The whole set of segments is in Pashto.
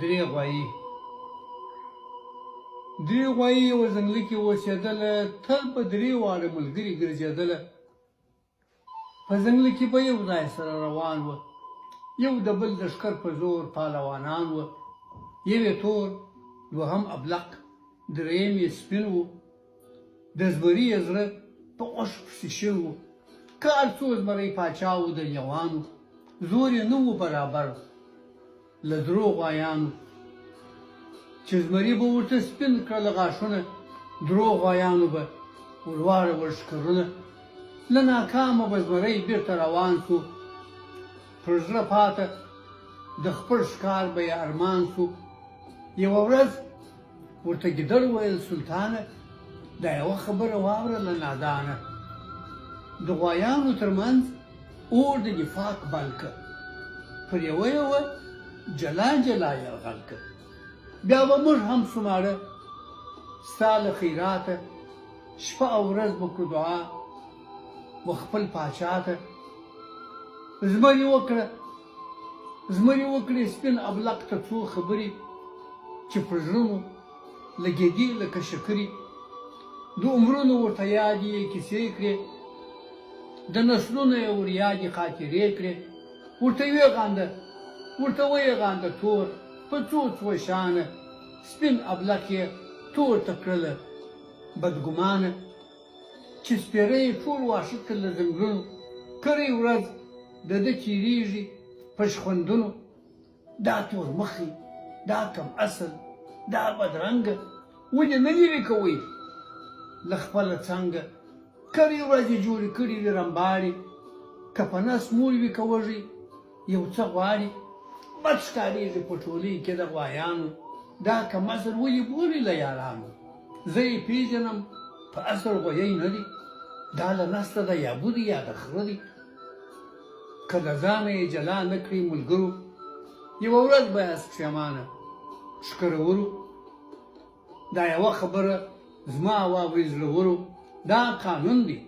درې غوایي یوه ځنګله کې اوسېدله، تل په درې واړه ملګري ګرځېدله. په ځنګله کې به یو ځای سره روان وه. یو د بل د ښکر په زور پهلوانان وه. یو یې تور، دوهم ابلق، درېیم یې سپین و. د زمري یې زړه په غوښو پسې شوی و. که هر څو زمری پاچا و د لیوانو، زور یې نه و برابر له درو غوایانو. چې زمري به ورته سپین کړل غاښونه، درو غوایانو به ور واړول ښکرونه. له ناکامه به زمری بېرته روان سو، پر زړه پاته د خپل ښکار به یې ارمان سو. یوه ورځ ورته ګیدړ ویل سلطانه، دا یوه خبره واورله نادانه. د غوایانو ترمنځ اور د نفاق بل که، پر یوه جلا جلا یرغل که. بیا به موږ هم څومره ستا له خیراته، شپه او ورځ به کړو دعا و خپل پاچا ته. زمري وکړې سپین ابلق ته څو خبرې، چې پر زړه مو لګېدې لکه شکرې. د عمرونو ورته یادې یې کیسې کړې، د نسلونو یې ور یادې خاطرې کړې. ورته ویېغانده تور په څو شانه، سپین ابلق یې تور ته کړله بدګمانه. چې سپېره یې ټول واښه کړل له ځنګلونو، کرۍ ورځ د ده تېرېږي په شخوندونو. دا تور مخې، دا کم اصل، دا بدرنګه، ولې نه لرې کوئ له خپله څنګه؟ کرۍ ورځ یې جوړې کړي وي رمباړې، که په نس موړ وي که وږی یو څه غواړي. بد ښکارېږي په ټولۍ کې د غوایانو، دا کم اصل ولې بولي له یارانو. زه یې پېژنم په اصل غویی نه دي، دا له نسته ده یا بودي یا د خره دي. که د ځانه یې جلا نه کړي ملګرو، یوه ورځ به یاست پښېمانه ښکرورو. دا یوه خبره زما واورئ زړورو، دا قانون دی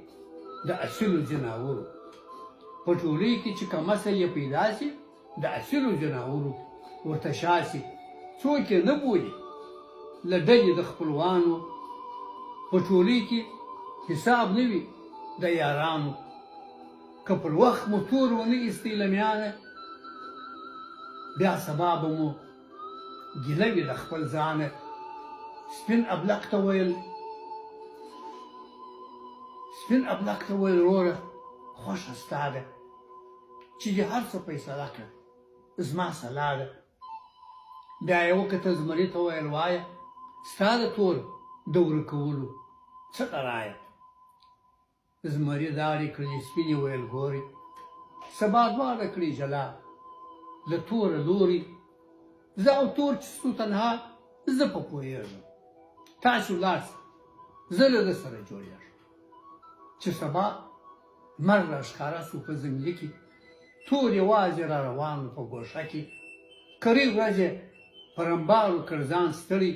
د اصیلو ځناورو. په ټولۍ کې چې کم اصل یې پیدا سي، د اصیلو ځناورو ورته شا سي. څوک یې نه بولي له ډلې د خپلوانو، په ټولۍ کې حساب نه وي د یارانو. که پر وخت مو تور ونه ایستی له میانه، بیا سبا به مو ګیله وي له خپل ځانه. سپین ابلق ته ویل وروره خوښه ستا ده، چې دې هر څه فیصله کړه زما سلا ده. بیا یې وکتل زمري ته ویل وایه، ستا د تور د ورکولو څه ته رایه؟ زمري داړې کړلې سپینې ویل ګورې، سبا دواړه کړي جلا له توره لوري. زه او تور چې سو تنها، زه په پوهېږم، تاسو لاړ سئ، زه له ده سره جوړېږم. چې سبا لمر راښکاره سو په ځنګله کې، تور یوازې را روان و په ګوښه کې. کرۍ ورځ یې په رمباړو کړ ځان ستړی،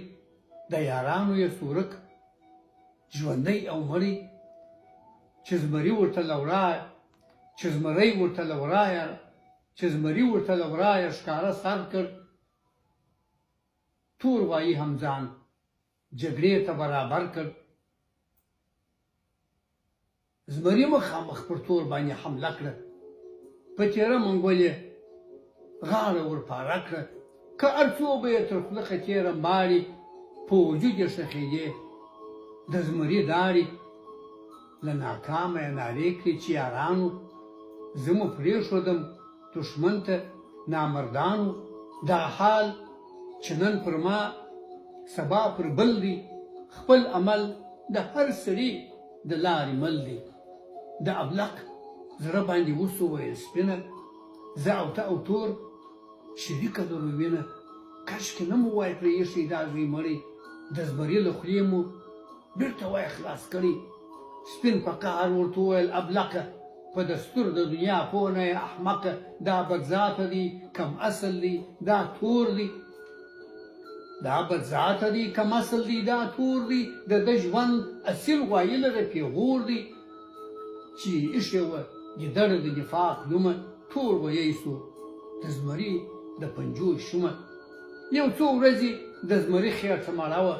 د یارانو یې سورک ژوندی او مړی. چې زمري ورته له ورایه ښکاره سر کړ، تور غوایي هم ځان جګړې ته برابر کړ. زمري مخامخ پر تور باندې حمله کړه، په تېره منګول یې غاړه ورپاره کړه. که هر څو به یې تر خوله خطې رمباړې، په وجود یې ښخېدې د زمري داړې. له ناکامه یې نارې کړې چې یارانو، زه مو پرېښودم دښمن ته نامردانو. دا حال چې نن پر ما سبا پر بل دی، خپل عمل د هر سړي د لارې مل دی. د ابلق زړه باندې وسو ویل سپینه، زه او ته او تور شریکه لرو وینه. کاشکې نه مو وای پرې ایښی دا زوی مړی، د زمري له خولې مو بېرته وای خلاص کړی. سپین په قهر ورته وویل ابلقه، په دستور د دنیا پوه نه یې احمقه. دا بدذاته دی کم اصل دی دا تور دی، د ده ژوند اصیل غوایي لره پیغور دی. چې ایښې وه ګیدړه د نفاق لومه، تور غویی سو د زمري د پنجو شومه. یو څو ورځې د زمري خېټه مړه وه،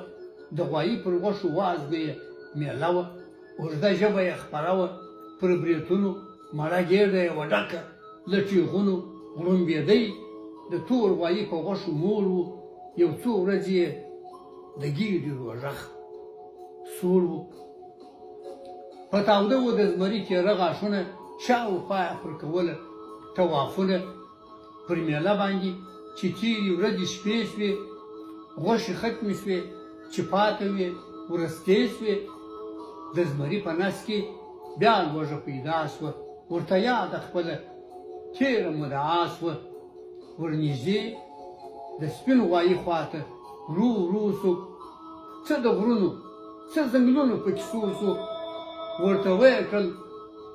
د غوایي پر غوښو وازګه یې میله وه، اوږده ژبه یې خپره وه، پر برېتونو مړه ګېډه یې وه ډکه، له ټېغونو غړومبېدی، د تور غوایي په غوښو مول و، یو څو ورځې یې د ګېډې روژه سوړ و. په تاوده و د زمري تېره غاښونه، شاوخوا یې پر کوله طوافونه، پر میله باندې چې تېرې ورځې شپې شوې، غوښې ختمې شوې، چې پاته وې ورستې شوې. د زمري په نس کې بیا لوږه پیدا شوه، ورته یاده خپله تېره مدعا شوه. ورنږدې د سپین غوایي خواته ورو ورو سو، څه د غرونو څه ځنګلونو په کیسو سو. ورته ویې کړل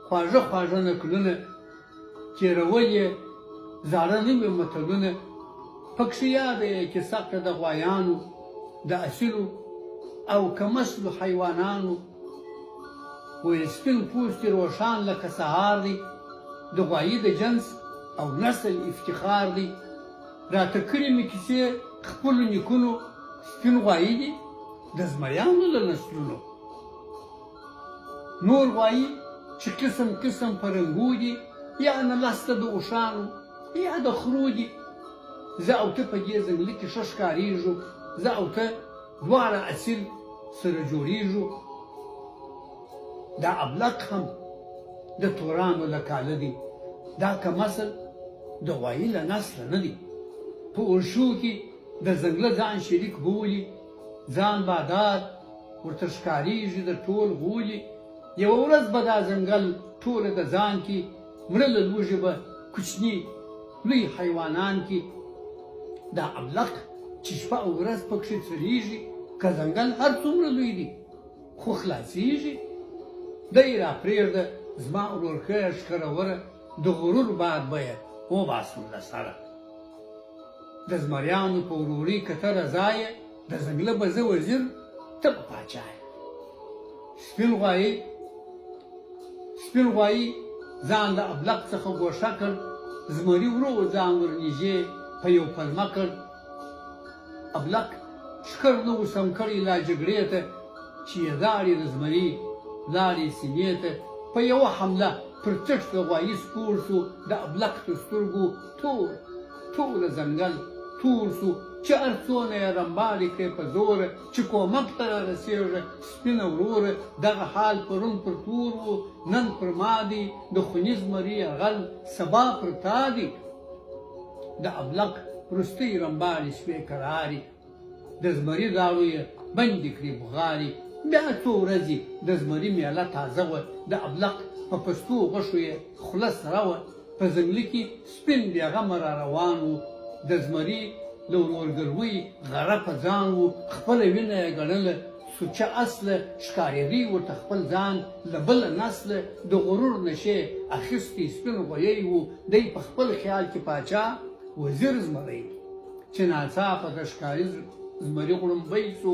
خواږه خواږه نکلونه، تېرول یې زاړه نوي متلونه، پکښې یاده یې کیسه کړه د غوایانو، د اصیلو او کم اصلو حیوانانو. ویل سپین پوستې روښان لکه سهار دی، د غوایي د جنس او نسل افتخار دی. راته کړي مې کیسې خپلو نیکونو، سپین غوایي دي د زمریانو له نسلونو. نور غوایي چې قسم قسم په رنګو دي، یا نلسته د اوښانو یا د خرو دي. زه او ته په دې ځنګله کې ښه ښکارېږو، زه او ته دواړه اصیل سره جوړېږو. دا ابلق هم د تورانو له کاله دی، دا کم اصل د غوایي له نسله نه دی. په اورشو کې د ځنګله ځان شریک بولي، ځان بادار ورته ښکارېږي د ټول غولي. یوه ورځ به دا ځنګل ټوله د ځان کې مړه له لوږې به کوچني لوی حیوانان کې. دا ابلق چې شپه او ورځ پکښې څرېږي، که ځنګل هر څومره لوی دی خو خلاصېږي. دی را پرېږده زما ورورښیه ښکروره، د غرور باد به یې وباسم له سره. د زمریانو په ورورۍ که ته رضا یې، د ځنګله به زه وزیر ته به پاچا یې. سپین غوایي ځان له ابلق څخه ګوښه کړ، زمري ورو ځان ورنږدې په یو پلمه کړ. ابلق ښکر نه و سم کړی لا جګړې ته، چې یې داړې د زمري لاړې سینې ته. په یوه حمله پر څټ د غوایي سپور سو، د ابلق تر سترګو ټوله ځنګل تور سو. چې هر څونه یې رمباړې کړې په زوره، چې کومک ته رارسېږه سپینه وروره. دغه حال پرون پر تور و نن پر ما دی، د خوني زمري یرغل سبا پر تا دی. د ابلق وروستۍ رمباړې شوې کرارې، د زمري داړو یې بندې کړې بغارې. بیا څو ورځې د زمري میله تازه وه، د ابلق په پستو غوښو یې خوله سره وه. په ځنګله کې سپین بېغمه را روان و، د زمري له ورورګلوۍ غره په ځان و. خپله وینه یې ګڼله سوچه اصله، ښکارېدی ورته خپل ځان له بله نسله. د غرور نشې اخیستی سپین غویی و، دی په خپل خیال کې پاچا وزیر زمری. چې ناڅاپه د ښکاري زمري غړومبی سو،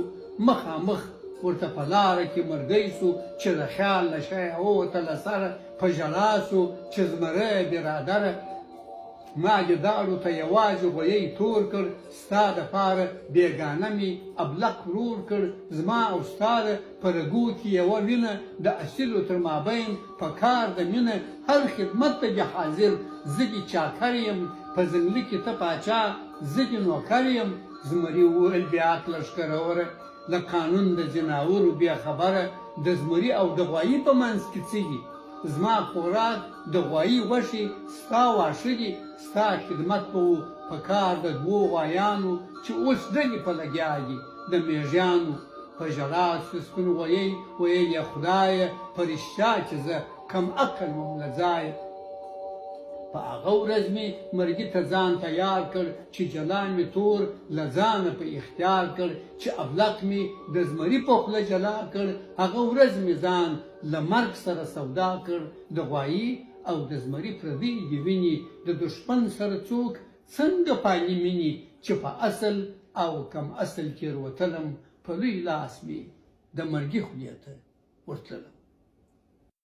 مخامخ ورته په لاره کې مرګی سو. چې د خیال نشه یې ووته له سره، په ژړا سو چې زمری برادره، ما دې داړو ته یوازې غویی تور کړ. ستا دپاره بېګانه مې ابلق ورور کړ، زما او ستا د په رګو کې یوه وینه، د اصیلو تر مابین په کار د مینه. هر خدمت ته دې حاضر، زه دې چاکر یم، په ځنګله کې ته پاچا، زه دې نوکر یم. زمري وویل بې عقله ښکروره، له قانون د ځناورو بې خبره. د زمري او د غوایي په منځ کې څه دي؟ زما خوراک د غوایي غوښې، ستا واښه دي. ستا خدمت به و په کار د دوو غوایانو، چې اوس ډلې په لګیا دي د میږیانو. په ژړا سو سپین غویی، ویل یې خدایه په رښتیا چې زه کم عقل وم له ځایه. په هغه ورځ مې مرګي ته ځان تیار کړ، چې جلان مې تور له ځانه په اختیار کړ. چې ابلق مې د زمري په خوله جلا کړ، هغه ورځ مې ځان له مرګ سره سودا کړ. د غوایي او د زمري پردۍ دې ویني، د دښمن سره څوک څنګه پالي مینې. چې په اصل او کم اصل کې روتلم، په لوی لاس مې د مرګي خولې ته ورتلم.